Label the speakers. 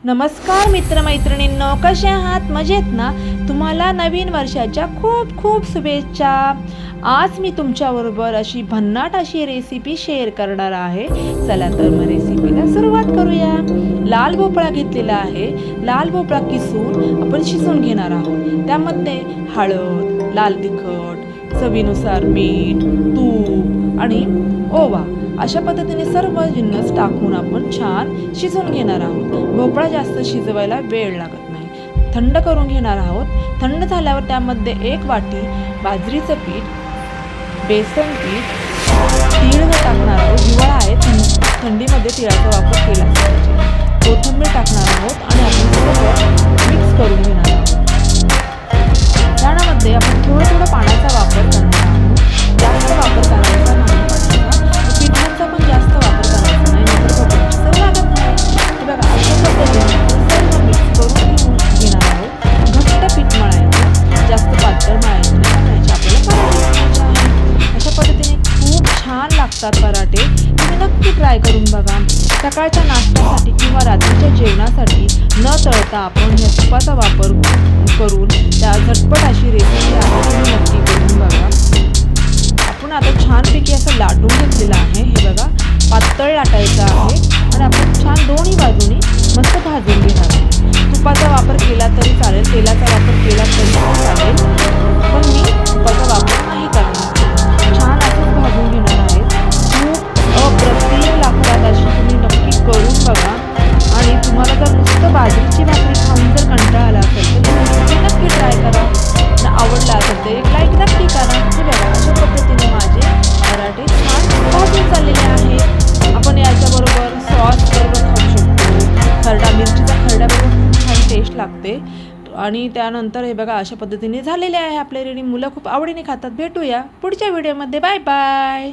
Speaker 1: नमस्कार मित्रमैत्रिणींनो, कसे आहात? मजेत ना? तुम्हाला नवीन वर्षाच्या खूप खूप शुभेच्छा. आज मी तुमच्याबरोबर अशी भन्नाट अशी रेसिपी शेअर करणार आहे. चला तर मग रेसिपीला सुरुवात करूया. लाल भोपळा घेतलेला आहे. लाल भोपळा किसून आपण शिजवून घेणार आहोत. त्यामध्ये हळद, लाल तिखट, चवीनुसार मीठ, तूप आणि ओवा अशा पद्धतीने सर्व जिन्नस टाकून आपण छान शिजवून घेणार आहोत. भोपळा जास्त शिजवायला वेळ लागत नाही. थंड करून घेणार आहोत. थंड झाल्यावर त्यामध्ये 1 वाटी बाजरीचं पीठ, बेसन पीठ, तीळ टाकणार आहोत. हिवाळा आहे, थंडीमध्ये तिळाचा वापर केला पाहिजे. कोथिंबीर टाकणार आहोत आणि आपण सर्व मिक्स करून घेणार आहोत. त्यामध्ये आपण थोडं पाण्याचा वापर करणार आहोत. जास्त वापर करायचा नाही. पिठांचा पण जास्त वापर करायचा नाही, नाहीतर भोपळ्याची चव लागत नाही. हे बघा, अशा पद्धतीने सर्व मिक्स करून घेणार आहोत. घट्ट पीठ मळायचं, जास्त पातळ मळायचं नाही. आपल्याला पराठे बनवायचे आहे. अशा पद्धतीने खूप छान लागतात पराठे. तुम्ही नक्की ट्राय करून बघा. सकाळच्या नाश्त्यासाठी किंवा रात्रीच्या जेवणासाठी न तळता आपण ह्या तुपाचा वापर करून त्या झटपट अशी रेसिपी आहे, तुम्ही नक्की करून बघा. आपण आता छानपैकी असं लाटून घेतलेलं आहे. हे बघा, पातळ लाटायचं आहे आणि आपण छान दोन्ही बाजूनी मस्त भाजून घेणार आहे. तुपाचा वापर केला तरी चालेल, तेलाचा वापर केला तरी चालेल, पण मी तुपाचा वापर नाही करणार. छान असंच भाजून घेणार आहे. खूप अप्रतिम लागतात. अशी तुम्ही नक्की करून बघा. आणि तुम्हाला जर नुसतं बाजरीची भाकरी खाऊन जर कंटाळा आला असेल तर तुम्ही नक्की ट्राय करा. आवडला असेल तर एक लाईक नक्की करा. हे बघा, अशा पद्धतीने माझे पराठे छान भाजून चाललेले आहेत. आपण याच्याबरोबर सॉस बरोबर खाऊ शकतो. मिरचीचा खरड्याबरोबर खूप छान टेस्ट लागते. आणि त्यानंतर हे बघा, अशा पद्धतीने झालेले आहे आपले रेडी. मुलं खूप आवडीने खातात. भेटूया पुढच्या व्हिडिओमध्ये. Bye bye.